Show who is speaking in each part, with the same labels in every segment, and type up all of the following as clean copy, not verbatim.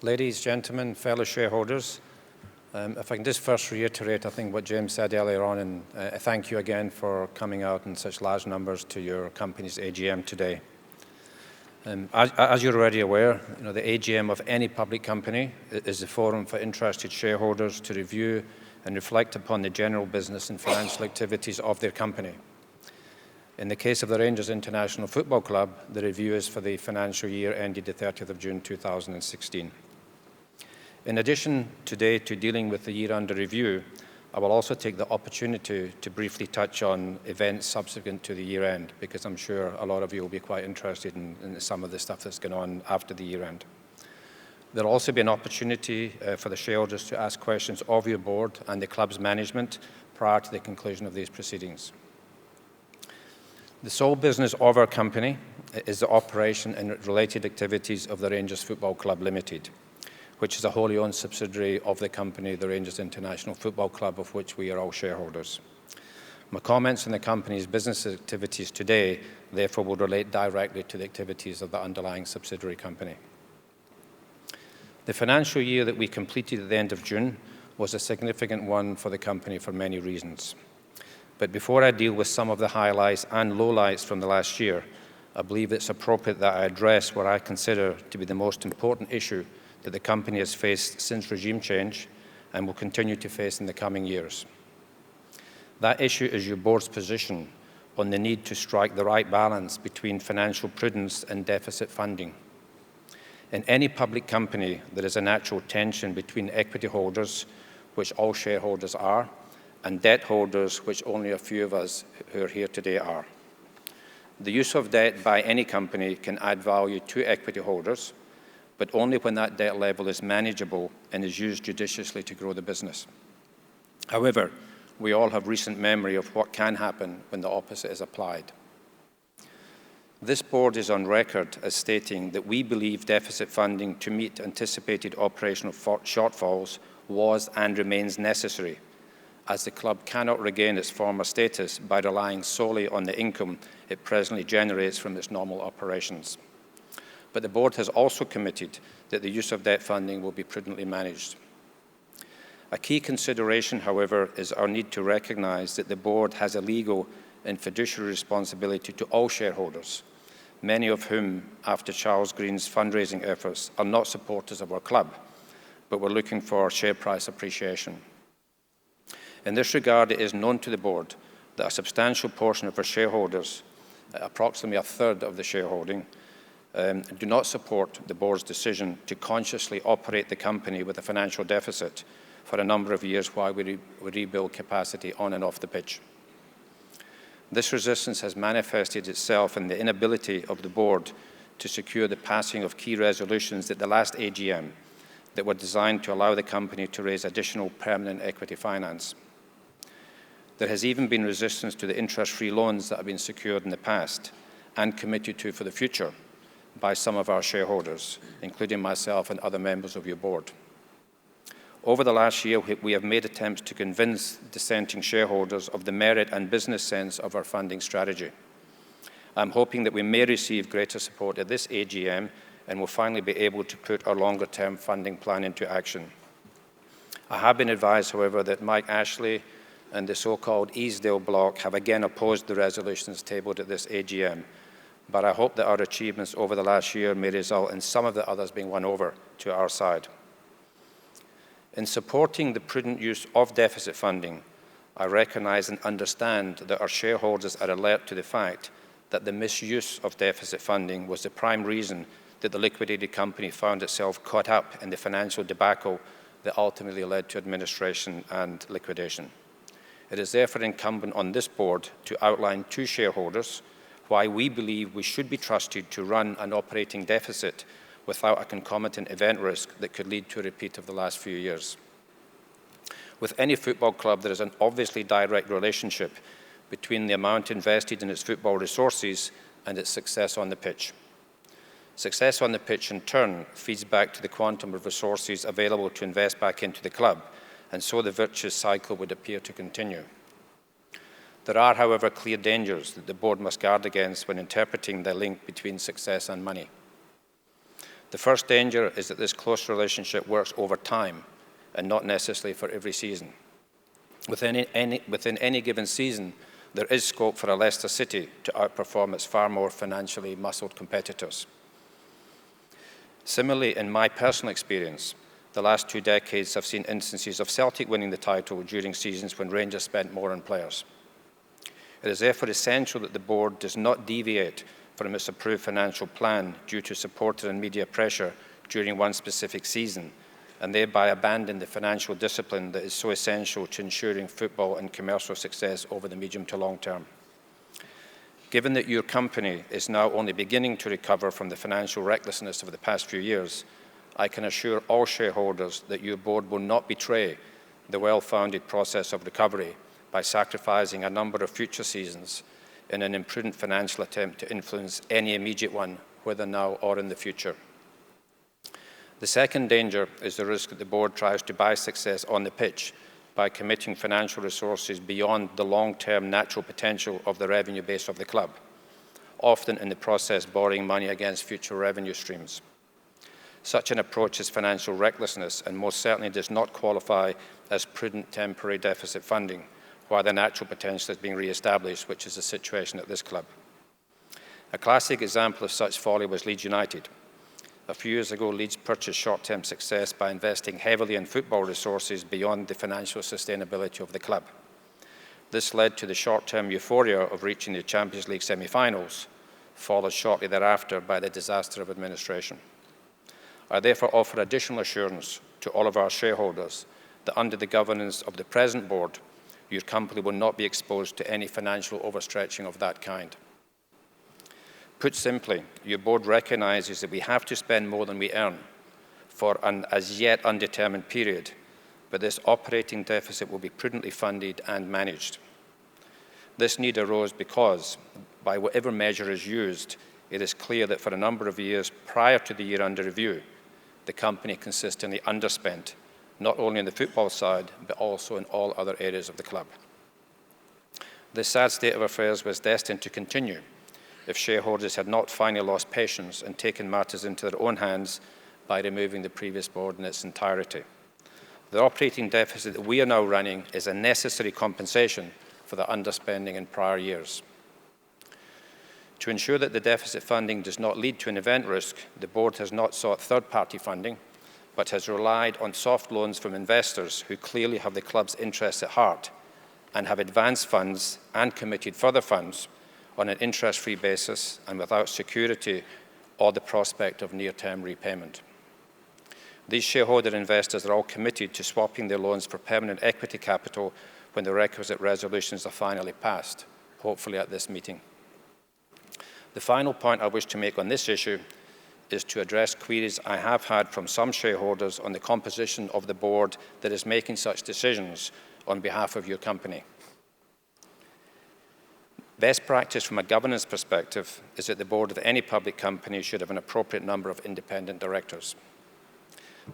Speaker 1: Ladies, gentlemen, fellow shareholders, if I can just first reiterate, I think what James said earlier on, and thank you again for coming out in such large numbers to your company's AGM today. As you're already aware, the AGM of any public company is the forum for interested shareholders to review and reflect upon the general business and financial activities of their company. In the case of the Rangers International Football Club, the review is for the financial year ended the 30th of June 2016. In addition today to dealing with the year under review, I will also take the opportunity to briefly touch on events subsequent to the year end, because I'm sure a lot of you will be quite interested in some of the stuff that's going on after the year end. There will also be an opportunity for the shareholders to ask questions of your board and the club's management prior to the conclusion of these proceedings. The sole business of our company is the operation and related activities of the Rangers Football Club Limited, which is a wholly owned subsidiary of the company, the Rangers International Football Club, of which we are all shareholders. My comments on the company's business activities today, therefore, will relate directly to the activities of the underlying subsidiary company. The financial year that we completed at the end of June was a significant one for the company for many reasons. But before I deal with some of the highlights and lowlights from the last year, I believe it's appropriate that I address what I consider to be the most important issue that the company has faced since regime change and will continue to face in the coming years. That issue is your board's position on the need to strike the right balance between financial prudence and deficit funding. In any public company, there is a natural tension between equity holders, which all shareholders are, and debt holders, which only a few of us who are here today are. The use of debt by any company can add value to equity holders, but only when that debt level is manageable and is used judiciously to grow the business. However, we all have recent memory of what can happen when the opposite is applied. This board is on record as stating that we believe deficit funding to meet anticipated operational shortfalls was and remains necessary, as the club cannot regain its former status by relying solely on the income it presently generates from its normal operations. But the board has also committed that the use of debt funding will be prudently managed. A key consideration, however, is our need to recognize that the board has a legal and fiduciary responsibility to all shareholders, many of whom, after Charles Green's fundraising efforts, are not supporters of our club, but were looking for share price appreciation. In this regard, it is known to the board that a substantial portion of our shareholders, approximately a third of the shareholding, do not support the board's decision to consciously operate the company with a financial deficit for a number of years while we rebuild capacity on and off the pitch. This resistance has manifested itself in the inability of the board to secure the passing of key resolutions at the last AGM that were designed to allow the company to raise additional permanent equity finance. There has even been resistance to the interest-free loans that have been secured in the past and committed to for the future by some of our shareholders, including myself and other members of your board. Over the last year, we have made attempts to convince dissenting shareholders of the merit and business sense of our funding strategy. I'm hoping that we may receive greater support at this AGM and will finally be able to put our longer-term funding plan into action. I have been advised, however, that Mike Ashley and the so-called Easdale bloc have again opposed the resolutions tabled at this AGM, but I hope that our achievements over the last year may result in some of the others being won over to our side. In supporting the prudent use of deficit funding, I recognize and understand that our shareholders are alert to the fact that the misuse of deficit funding was the prime reason that the liquidated company found itself caught up in the financial debacle that ultimately led to administration and liquidation. It is therefore incumbent on this board to outline to shareholders why we believe we should be trusted to run an operating deficit without a concomitant event risk that could lead to a repeat of the last few years. With any football club, there is an obviously direct relationship between the amount invested in its football resources and its success on the pitch. Success on the pitch, in turn, feeds back to the quantum of resources available to invest back into the club, and so the virtuous cycle would appear to continue. There are, however, clear dangers that the board must guard against when interpreting the link between success and money. The first danger is that this close relationship works over time and not necessarily for every season. Within any given season, there is scope for a Leicester City to outperform its far more financially muscled competitors. Similarly, in my personal experience, the last 2 decades have seen instances of Celtic winning the title during seasons when Rangers spent more on players. It is therefore essential that the board does not deviate from its approved financial plan due to supporter and media pressure during one specific season, and thereby abandon the financial discipline that is so essential to ensuring football and commercial success over the medium to long term. Given that your company is now only beginning to recover from the financial recklessness of the past few years, I can assure all shareholders that your board will not betray the well-founded process of recovery by sacrificing a number of future seasons in an imprudent financial attempt to influence any immediate one, whether now or in the future. The second danger is the risk that the board tries to buy success on the pitch by committing financial resources beyond the long-term natural potential of the revenue base of the club, often in the process borrowing money against future revenue streams. Such an approach is financial recklessness and most certainly does not qualify as prudent temporary deficit funding, while the natural potential is being re-established, which is the situation at this club. A classic example of such folly was Leeds United. A few years ago, Leeds purchased short-term success by investing heavily in football resources beyond the financial sustainability of the club. This led to the short-term euphoria of reaching the Champions League semi-finals, followed shortly thereafter by the disaster of administration. I therefore offer additional assurance to all of our shareholders that under the governance of the present board, your company will not be exposed to any financial overstretching of that kind. Put simply, your board recognises that we have to spend more than we earn for an as yet undetermined period, but this operating deficit will be prudently funded and managed. This need arose because, by whatever measure is used, it is clear that for a number of years prior to the year under review, the company consistently underspent, not only on the football side, but also in all other areas of the club. This sad state of affairs was destined to continue if shareholders had not finally lost patience and taken matters into their own hands by removing the previous board in its entirety. The operating deficit that we are now running is a necessary compensation for the underspending in prior years. To ensure that the deficit funding does not lead to an event risk, the board has not sought third-party funding, but has relied on soft loans from investors who clearly have the club's interests at heart and have advanced funds and committed further funds on an interest-free basis and without security or the prospect of near-term repayment. These shareholder investors are all committed to swapping their loans for permanent equity capital when the requisite resolutions are finally passed, hopefully at this meeting. The final point I wish to make on this issue is to address queries I have had from some shareholders on the composition of the board that is making such decisions on behalf of your company. Best practice from a governance perspective is that the board of any public company should have an appropriate number of independent directors.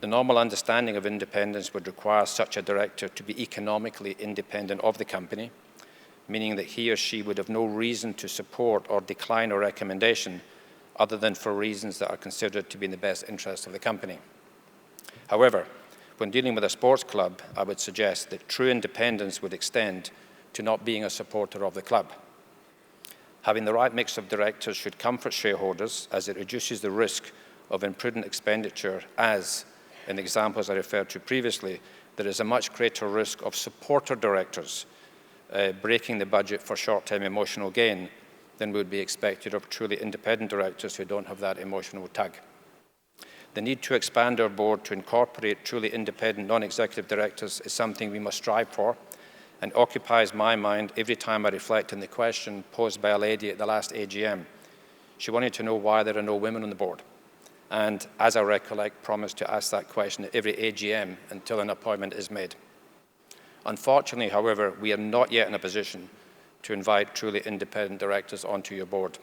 Speaker 1: The normal understanding of independence would require such a director to be economically independent of the company, meaning that he or she would have no reason to support or decline a recommendation other than for reasons that are considered to be in the best interest of the company. However, when dealing with a sports club, I would suggest that true independence would extend to not being a supporter of the club. Having the right mix of directors should comfort shareholders as it reduces the risk of imprudent expenditure as, in the examples I referred to previously, there is a much greater risk of supporter directors breaking the budget for short-term emotional gain than would be expected of truly independent directors who don't have that emotional tug. The need to expand our board to incorporate truly independent non-executive directors is something we must strive for and occupies my mind every time I reflect on the question posed by a lady at the last AGM. She wanted to know why there are no women on the board. And as I recollect, promised to ask that question at every AGM until an appointment is made. Unfortunately, however, we are not yet in a position to invite truly independent directors onto your board.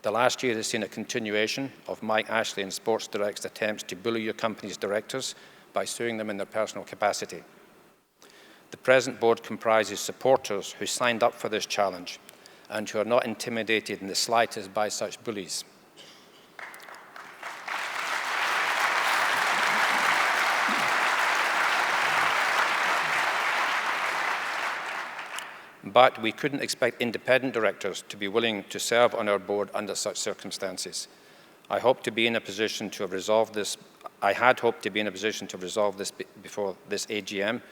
Speaker 1: The last year has seen a continuation of Mike Ashley and Sports Direct's attempts to bully your company's directors by suing them in their personal capacity. The present board comprises supporters who signed up for this challenge and who are not intimidated in the slightest by such bullies. But we couldn't expect independent directors to be willing to serve on our board under such circumstances. I hope to be in a position to have resolved this. I had hoped to be in a position to resolve this before this AGM,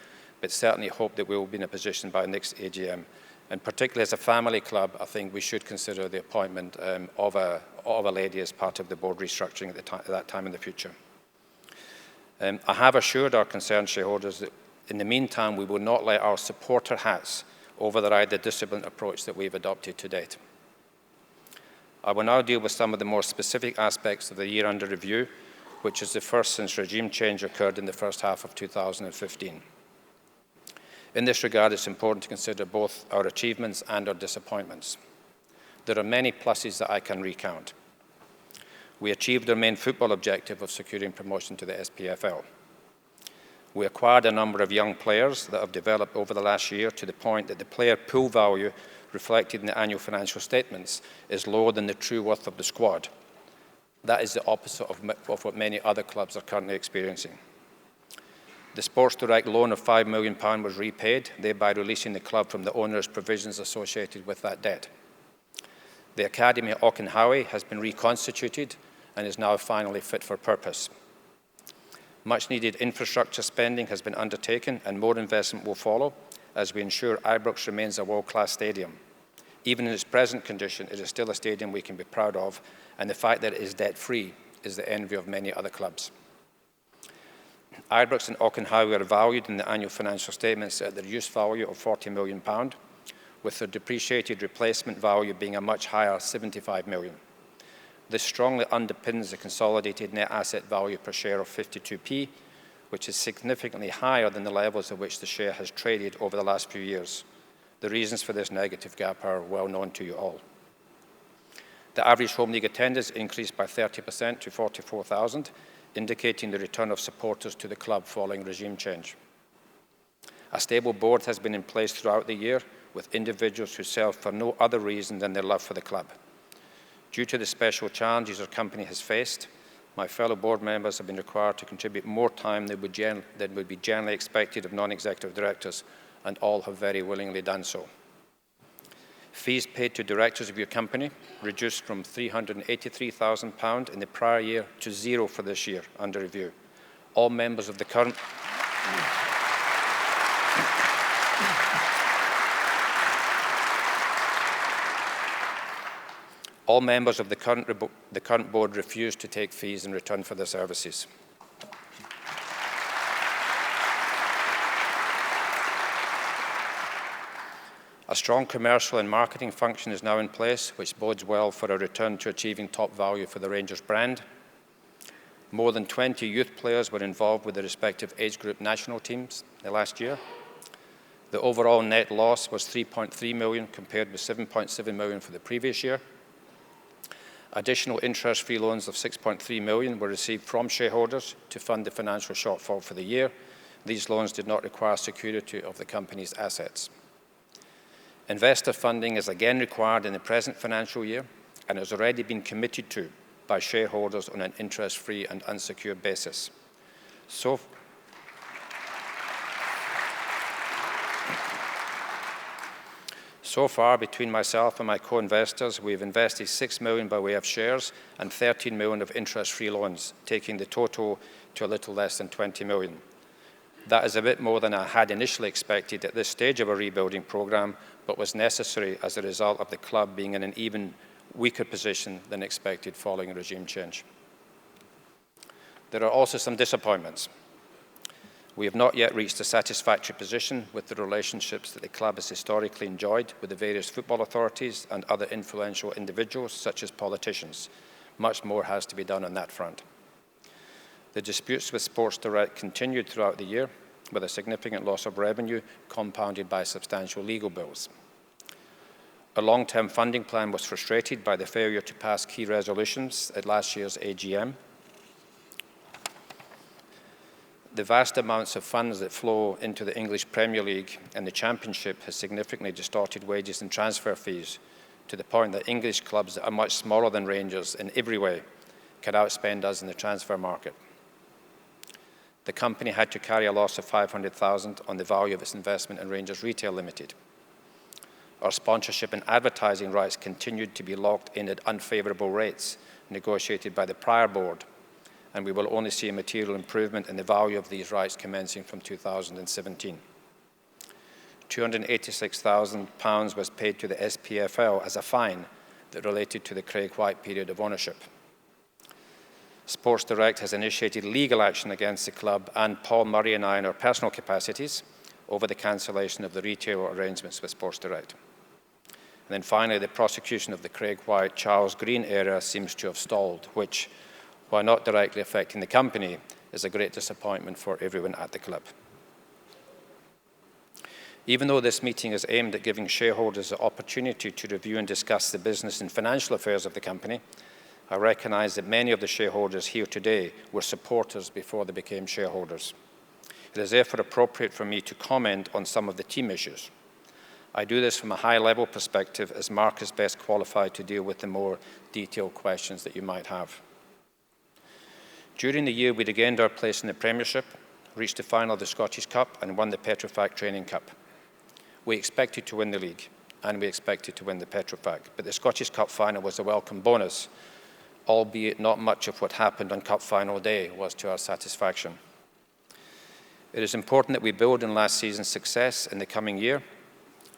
Speaker 1: but certainly hope that we will be in a position by next AGM. And particularly as a family club, I think we should consider the appointment of a lady as part of the board restructuring at that time in the future. I have assured our concerned shareholders that in the meantime, we will not let our supporter hats override the disciplined approach that we've adopted to date. I will now deal with some of the more specific aspects of the year under review, which is the first since regime change occurred in the first half of 2015. In this regard, it's important to consider both our achievements and our disappointments. There are many pluses that I can recount. We achieved our main football objective of securing promotion to the SPFL. We acquired a number of young players that have developed over the last year to the point that the player pool value reflected in the annual financial statements is lower than the true worth of the squad. That is the opposite of what many other clubs are currently experiencing. The Sports Direct loan of £5 million was repaid, thereby releasing the club from the onerous provisions associated with that debt. The Academy at Auchenhowie has been reconstituted and is now finally fit for purpose. Much needed infrastructure spending has been undertaken and more investment will follow as we ensure Ibrox remains a world-class stadium. Even in its present condition, it is still a stadium we can be proud of, and the fact that it is debt-free is the envy of many other clubs. Ibrox and Auchenhowie are valued in the annual financial statements at their use value of £40 million, with their depreciated replacement value being a much higher £75 million. This strongly underpins the consolidated net asset value per share of 52p, which is significantly higher than the levels at which the share has traded over the last few years. The reasons for this negative gap are well known to you all. The average home league attendance increased by 30% to 44,000, indicating the return of supporters to the club following regime change. A stable board has been in place throughout the year, with individuals who serve for no other reason than their love for the club. Due to the special challenges our company has faced, my fellow board members have been required to contribute more time than would be generally expected of non-executive directors, and all have very willingly done so. Fees paid to directors of your company reduced from £383,000 in the prior year to zero for this year under review. All members of the current board refused to take fees in return for their services. A strong commercial and marketing function is now in place, which bodes well for a return to achieving top value for the Rangers brand. More than 20 youth players were involved with the respective age group national teams last year. The overall net loss was £3.3 million compared with £7.7 million for the previous year. Additional interest-free loans of £6.3 million were received from shareholders to fund the financial shortfall for the year. These loans did not require security of the company's assets. Investor funding is again required in the present financial year and has already been committed to by shareholders on an interest-free and unsecured basis. So far, between myself and my co-investors, we have invested £6 million by way of shares and £13 million of interest-free loans, taking the total to a little less than £20 million. That is a bit more than I had initially expected at this stage of a rebuilding programme, but was necessary as a result of the club being in an even weaker position than expected following a regime change. There are also some disappointments. We have not yet reached a satisfactory position with the relationships that the club has historically enjoyed with the various football authorities and other influential individuals, such as politicians. Much more has to be done on that front. The disputes with Sports Direct continued throughout the year, with a significant loss of revenue compounded by substantial legal bills. A long-term funding plan was frustrated by the failure to pass key resolutions at last year's AGM. The vast amounts of funds that flow into the English Premier League and the Championship has significantly distorted wages and transfer fees, to the point that English clubs that are much smaller than Rangers in every way can outspend us in the transfer market. The company had to carry a loss of £500,000 on the value of its investment in Rangers Retail Limited. Our sponsorship and advertising rights continued to be locked in at unfavourable rates negotiated by the prior board, and we will only see a material improvement in the value of these rights commencing from 2017. £286,000 was paid to the SPFL as a fine that related to the Craig White period of ownership. Sports Direct has initiated legal action against the club and Paul Murray and I in our personal capacities over the cancellation of the retail arrangements with Sports Direct. And then finally, the prosecution of the Craig White Charles Green era seems to have stalled, which, while not directly affecting the company, is a great disappointment for everyone at the club. Even though this meeting is aimed at giving shareholders the opportunity to review and discuss the business and financial affairs of the company, I recognise that many of the shareholders here today were supporters before they became shareholders. It is therefore appropriate for me to comment on some of the team issues. I do this from a high-level perspective, as Mark is best qualified to deal with the more detailed questions that you might have. During the year, we regained our place in the Premiership, reached the final of the Scottish Cup, and won the Petrofac Training Cup. We expected to win the league, and we expected to win the Petrofac, but the Scottish Cup final was a welcome bonus, albeit not much of what happened on Cup final day was to our satisfaction. It is important that we build on last season's success in the coming year.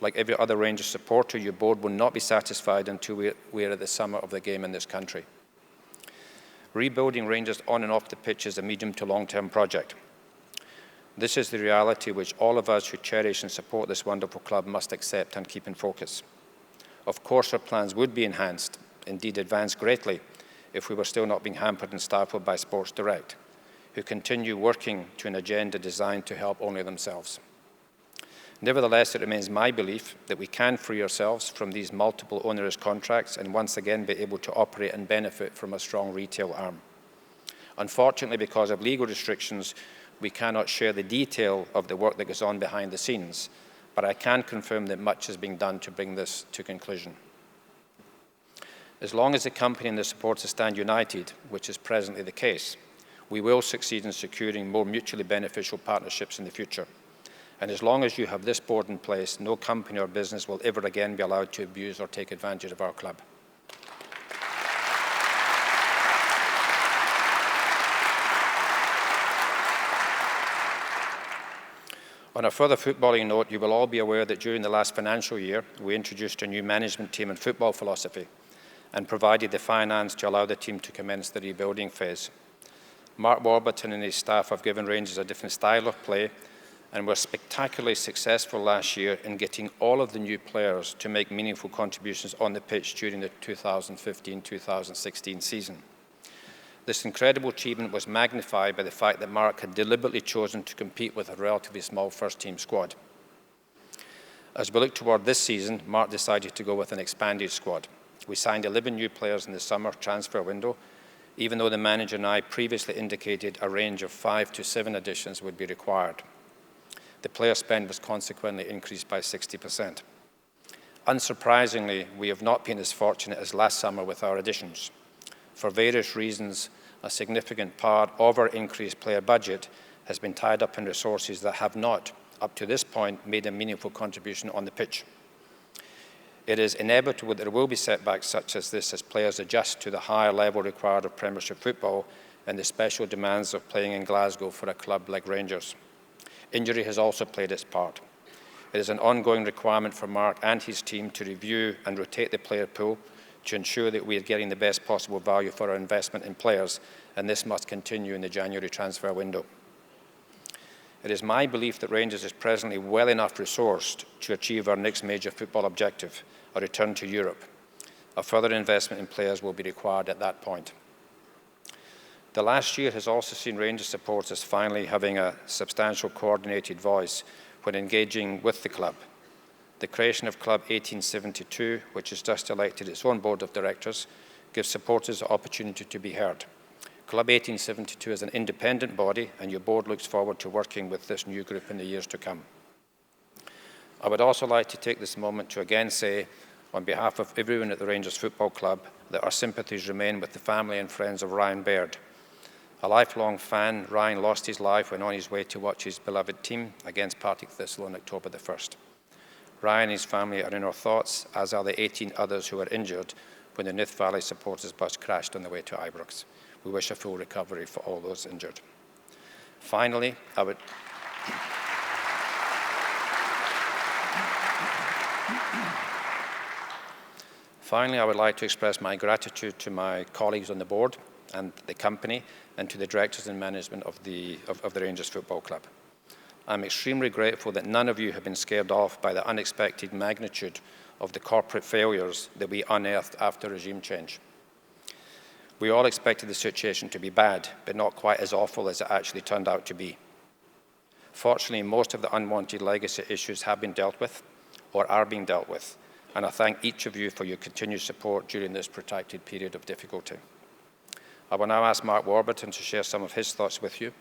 Speaker 1: Like every other Rangers supporter, your board will not be satisfied until we are at the summit of the game in this country. Rebuilding Rangers on and off the pitch is a medium to long-term project. This is the reality which all of us who cherish and support this wonderful club must accept and keep in focus. Of course, our plans would be enhanced, indeed advanced greatly, if we were still not being hampered and stifled by Sports Direct, who continue working to an agenda designed to help only themselves. Nevertheless, it remains my belief that we can free ourselves from these multiple onerous contracts and once again be able to operate and benefit from a strong retail arm. Unfortunately, because of legal restrictions, we cannot share the detail of the work that goes on behind the scenes, but I can confirm that much is being done to bring this to conclusion. As long as the company and the supporters stand united, which is presently the case, we will succeed in securing more mutually beneficial partnerships in the future. And as long as you have this board in place, no company or business will ever again be allowed to abuse or take advantage of our club. On a further footballing note, you will all be aware that during the last financial year, we introduced a new management team and football philosophy and provided the finance to allow the team to commence the rebuilding phase. Mark Warburton and his staff have given Rangers a different style of play and were spectacularly successful last year in getting all of the new players to make meaningful contributions on the pitch during the 2015-2016 season. This incredible achievement was magnified by the fact that Mark had deliberately chosen to compete with a relatively small first-team squad. As we look toward this season, Mark decided to go with an expanded squad. We signed 11 new players in the summer transfer window, even though the manager and I previously indicated a range of 5 to 7 additions would be required. The player spend was consequently increased by 60%. Unsurprisingly, we have not been as fortunate as last summer with our additions. For various reasons, a significant part of our increased player budget has been tied up in resources that have not, up to this point, made a meaningful contribution on the pitch. It is inevitable that there will be setbacks such as this as players adjust to the higher level required of Premiership football and the special demands of playing in Glasgow for a club like Rangers. Injury has also played its part. It is an ongoing requirement for Mark and his team to review and rotate the player pool to ensure that we are getting the best possible value for our investment in players, and this must continue in the January transfer window. It is my belief that Rangers is presently well enough resourced to achieve our next major football objective, a return to Europe. A further investment in players will be required at that point. The last year has also seen Rangers supporters finally having a substantial coordinated voice when engaging with the club. The creation of Club 1872, which has just elected its own board of directors, gives supporters the opportunity to be heard. Club 1872 is an independent body, and your board looks forward to working with this new group in the years to come. I would also like to take this moment to again say, on behalf of everyone at the Rangers Football Club, that our sympathies remain with the family and friends of Ryan Baird. A lifelong fan, Ryan lost his life when on his way to watch his beloved team against Partick Thistle on October the 1st. Ryan and his family are in our thoughts, as are the 18 others who were injured when the Nith Valley supporters bus crashed on the way to Ibrox. We wish a full recovery for all those injured. Finally, I would like to express my gratitude to my colleagues on the board and the company, and to the directors and management of the Rangers Football Club. I'm extremely grateful that none of you have been scared off by the unexpected magnitude of the corporate failures that we unearthed after regime change. We all expected the situation to be bad, but not quite as awful as it actually turned out to be. Fortunately, most of the unwanted legacy issues have been dealt with, or are being dealt with, and I thank each of you for your continued support during this protracted period of difficulty. I will now ask Mark Warburton to share some of his thoughts with you.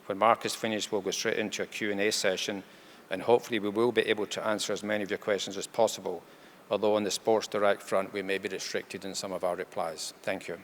Speaker 1: When Mark is finished, we'll go straight into a Q&A session, and hopefully we will be able to answer as many of your questions as possible, although on the Sports Direct front, we may be restricted in some of our replies. Thank you.